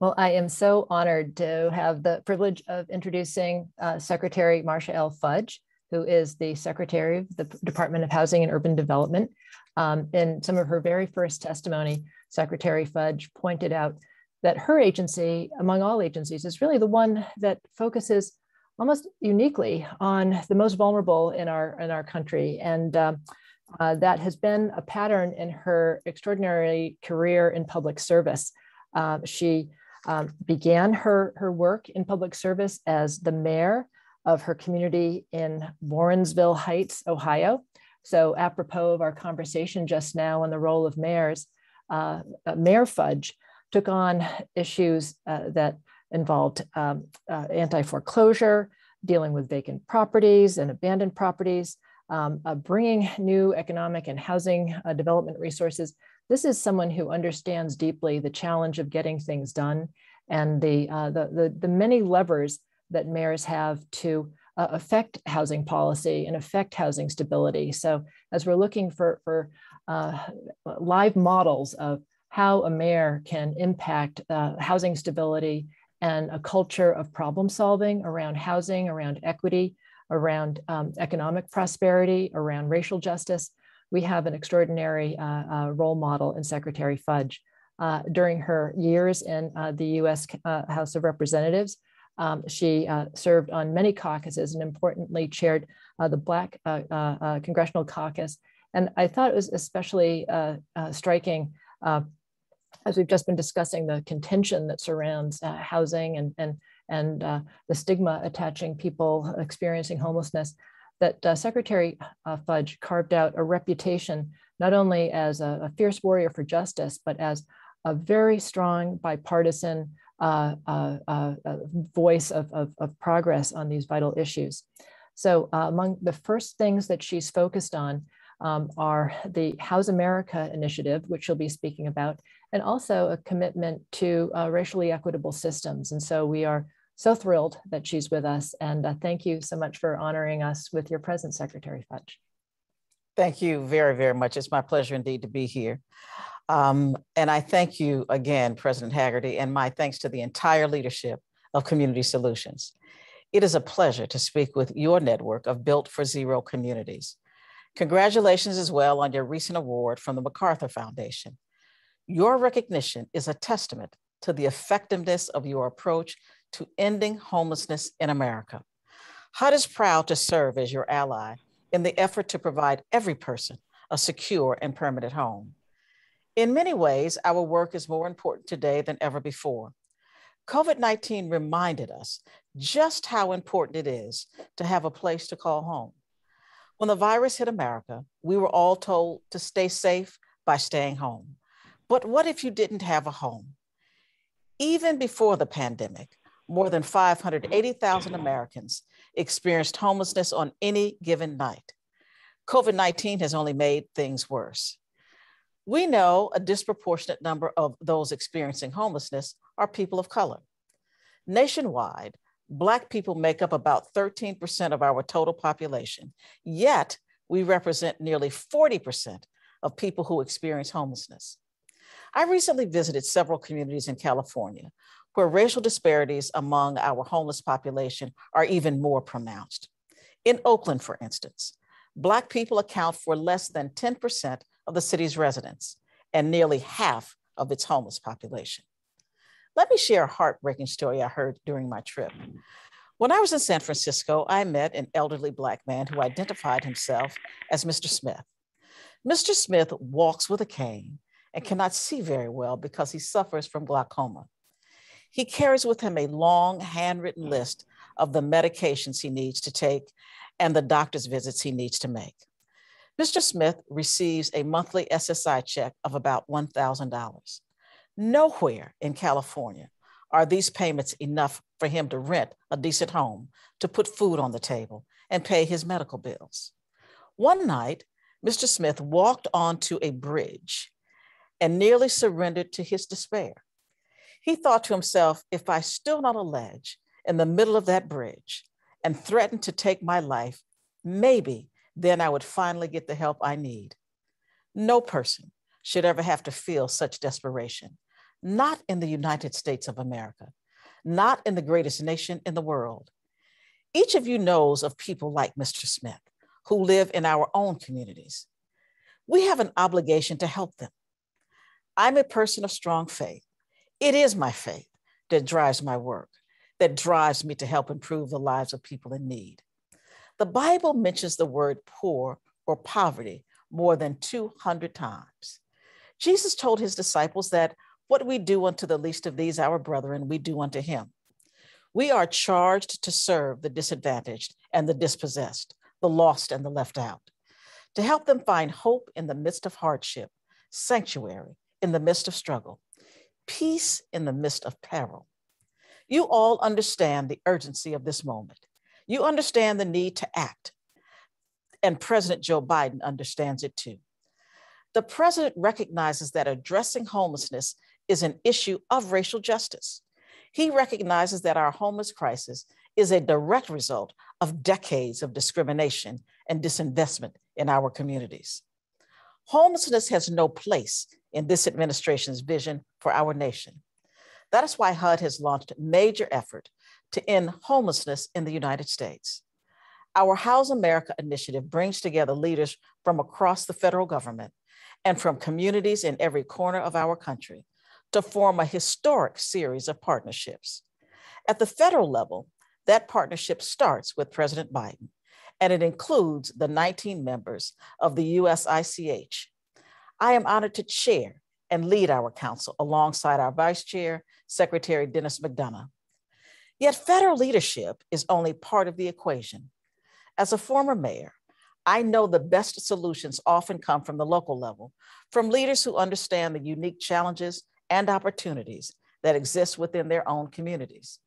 Well, I am so honored to have the privilege of introducing Secretary Marcia L. Fudge, who is the Secretary of the Department of Housing and Urban Development. In some of her very first testimony, Secretary Fudge pointed out that her agency, among all agencies, is really the one that focuses almost uniquely on the most vulnerable in our country. And that has been a pattern in her extraordinary career in public service. She began her work in public service as the mayor of her community in Warrensville Heights, Ohio. So apropos of our conversation just now on the role of mayors, Mayor Fudge took on issues that involved anti-foreclosure, dealing with vacant properties and abandoned properties, bringing new economic and housing development resources. This is someone who understands deeply the challenge of getting things done and the many levers that mayors have to affect housing policy and affect housing stability. So as we're looking for live models of how a mayor can impact housing stability and a culture of problem solving around housing, around equity, around economic prosperity, around racial justice, we have an extraordinary role model in Secretary Fudge. During her years in the US House of Representatives, she served on many caucuses and importantly chaired the Black Congressional Caucus. And I thought it was especially striking as we've just been discussing the contention that surrounds housing and the stigma attaching people experiencing homelessness, that Secretary Fudge carved out a reputation not only as a fierce warrior for justice, but as a very strong bipartisan voice of progress on these vital issues. So among the first things that she's focused on are the House America initiative, which she'll be speaking about, and also a commitment to racially equitable systems. And so we are so thrilled that she's with us. And thank you so much for honoring us with your presence, Secretary Fudge. Thank you very, very much. It's my pleasure indeed to be here. And I thank you again, President Hagerty, and my thanks to the entire leadership of Community Solutions. It is a pleasure to speak with your network of Built for Zero communities. Congratulations as well on your recent award from the MacArthur Foundation. Your recognition is a testament to the effectiveness of your approach to ending homelessness in America. HUD is proud to serve as your ally in the effort to provide every person a secure and permanent home. In many ways, our work is more important today than ever before. COVID-19 reminded us just how important it is to have a place to call home. When the virus hit America, we were all told to stay safe by staying home. But what if you didn't have a home? Even before the pandemic, more than 580,000 Americans experienced homelessness on any given night. COVID-19 has only made things worse. We know a disproportionate number of those experiencing homelessness are people of color. Nationwide, Black people make up about 13% of our total population, yet we represent nearly 40% of people who experience homelessness. I recently visited several communities in California where racial disparities among our homeless population are even more pronounced. In Oakland, for instance, Black people account for less than 10% of the city's residents and nearly half of its homeless population. Let me share a heartbreaking story I heard during my trip. When I was in San Francisco, I met an elderly Black man who identified himself as Mr. Smith. Mr. Smith walks with a cane and cannot see very well because he suffers from glaucoma. He carries with him a long handwritten list of the medications he needs to take and the doctor's visits he needs to make. Mr. Smith receives a monthly SSI check of about $1,000. Nowhere in California are these payments enough for him to rent a decent home, to put food on the table, and pay his medical bills. One night, Mr. Smith walked onto a bridge and nearly surrendered to his despair. He thought to himself, if I stood on a ledge in the middle of that bridge and threatened to take my life, maybe then I would finally get the help I need. No person should ever have to feel such desperation, not in the United States of America, not in the greatest nation in the world. Each of you knows of people like Mr. Smith who live in our own communities. We have an obligation to help them. I'm a person of strong faith. It is my faith that drives my work, that drives me to help improve the lives of people in need. The Bible mentions the word poor or poverty more than 200 times. Jesus told his disciples that what we do unto the least of these, our brethren, we do unto him. We are charged to serve the disadvantaged and the dispossessed, the lost and the left out, to help them find hope in the midst of hardship, sanctuary in the midst of struggle, peace in the midst of peril. You all understand the urgency of this moment. You understand the need to act, and President Joe Biden understands it too. The president recognizes that addressing homelessness is an issue of racial justice. He recognizes that our homeless crisis is a direct result of decades of discrimination and disinvestment in our communities. Homelessness has no place in this administration's vision for our nation. That is why HUD has launched a major effort to end homelessness in the United States. Our House America initiative brings together leaders from across the federal government and from communities in every corner of our country to form a historic series of partnerships. At the federal level, that partnership starts with President Biden, and it includes the 19 members of the USICH. I am honored to chair and lead our council alongside our Vice Chair, Secretary Dennis McDonough. Yet federal leadership is only part of the equation. As a former mayor, I know the best solutions often come from the local level, from leaders who understand the unique challenges and opportunities that exist within their own communities.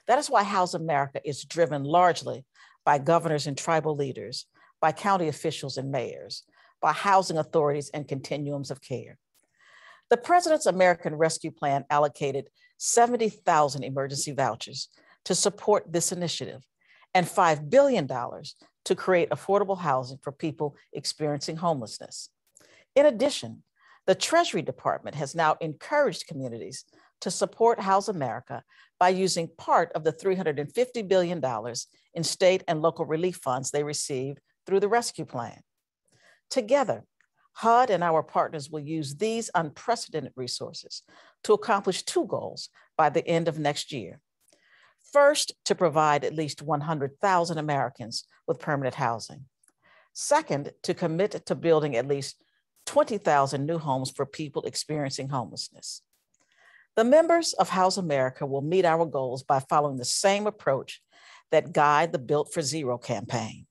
That is why House America is driven largely by governors and tribal leaders, by county officials and mayors, by housing authorities and continuums of care. The President's American Rescue Plan allocated 70,000 emergency vouchers to support this initiative and $5 billion to create affordable housing for people experiencing homelessness. In addition, the Treasury Department has now encouraged communities to support House America by using part of the $350 billion in state and local relief funds they received through the Rescue Plan. Together, HUD and our partners will use these unprecedented resources to accomplish two goals by the end of next year. First, to provide at least 100,000 Americans with permanent housing. Second, to commit to building at least 20,000 new homes for people experiencing homelessness. The members of House America will meet our goals by following the same approach that guide the Built for Zero campaign.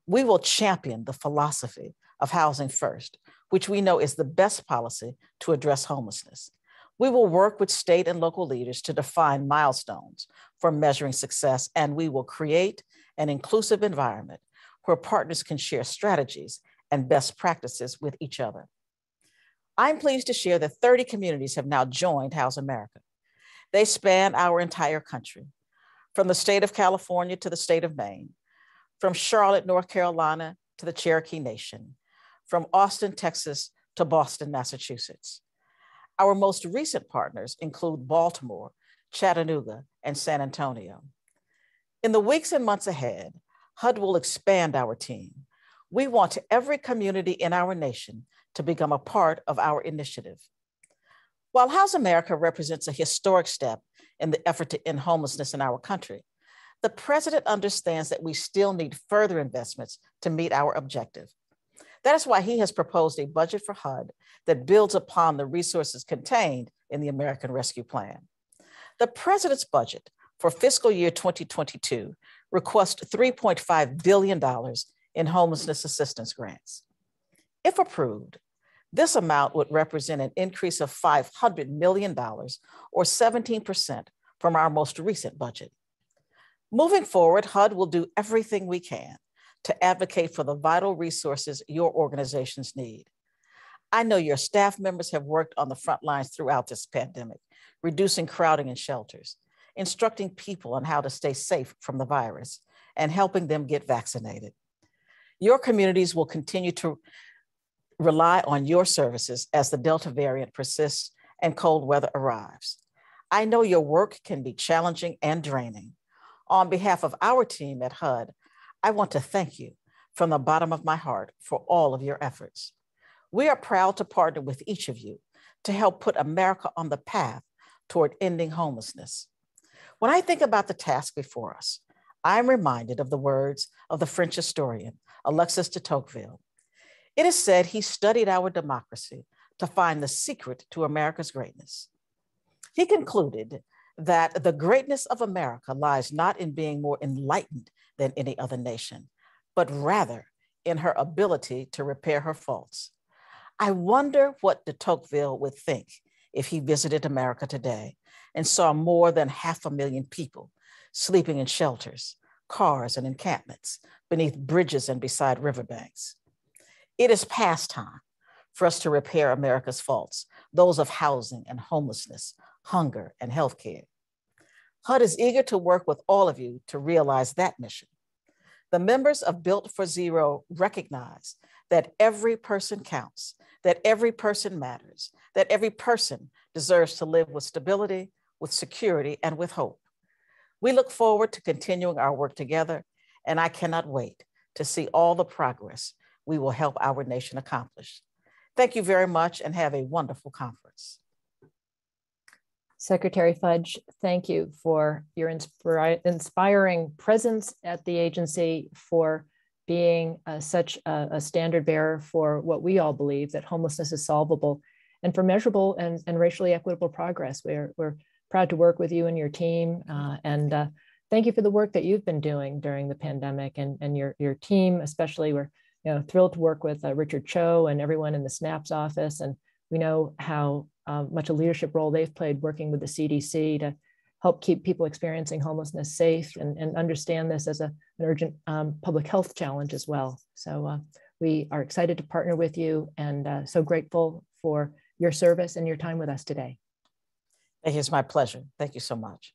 We will champion the philosophy of housing first, which we know is the best policy to address homelessness. We will work with state and local leaders to define milestones for measuring success, and we will create an inclusive environment where partners can share strategies and best practices with each other. I'm pleased to share that 30 communities have now joined House America. They span our entire country, from the state of California to the state of Maine, from Charlotte, North Carolina to the Cherokee Nation, from Austin, Texas to Boston, Massachusetts. Our most recent partners include Baltimore, Chattanooga, and San Antonio. In the weeks and months ahead, HUD will expand our team. We want every community in our nation to become a part of our initiative. While House America represents a historic step in the effort to end homelessness in our country, the president understands that we still need further investments to meet our objective. That is why he has proposed a budget for HUD that builds upon the resources contained in the American Rescue Plan. The president's budget for fiscal year 2022 requests $3.5 billion in homelessness assistance grants. If approved, this amount would represent an increase of $500 million or 17% from our most recent budget. Moving forward, HUD will do everything we can to advocate for the vital resources your organizations need. I know your staff members have worked on the front lines throughout this pandemic, reducing crowding in shelters, instructing people on how to stay safe from the virus, and helping them get vaccinated. Your communities will continue to rely on your services as the Delta variant persists and cold weather arrives. I know your work can be challenging and draining. On behalf of our team at HUD, I want to thank you from the bottom of my heart for all of your efforts. We are proud to partner with each of you to help put America on the path toward ending homelessness. When I think about the task before us, I'm reminded of the words of the French historian, Alexis de Tocqueville. It is said he studied our democracy to find the secret to America's greatness. He concluded that the greatness of America lies not in being more enlightened than any other nation, but rather in her ability to repair her faults. I wonder what de Tocqueville would think if he visited America today and saw more than 500,000 people sleeping in shelters, cars, and encampments beneath bridges and beside riverbanks. It is past time for us to repair America's faults, those of housing and homelessness, hunger, and healthcare. HUD is eager to work with all of you to realize that mission. The members of Built for Zero recognize that every person counts, that every person matters, that every person deserves to live with stability, with security, and with hope. We look forward to continuing our work together, and I cannot wait to see all the progress we will help our nation accomplish. Thank you very much and have a wonderful conference. Secretary Fudge, thank you for your inspiring presence at the agency, for being such a standard bearer for what we all believe, that homelessness is solvable, and for measurable and racially equitable progress. We're proud to work with you and your team, and thank you for the work that you've been doing during the pandemic, and your team especially. We're thrilled to work with Richard Cho and everyone in the SNAP's office, and we know how much a leadership role they've played working with the CDC to help keep people experiencing homelessness safe and understand this as an urgent public health challenge as well. So we are excited to partner with you, and so grateful for your service and your time with us today. It is my pleasure. Thank you so much.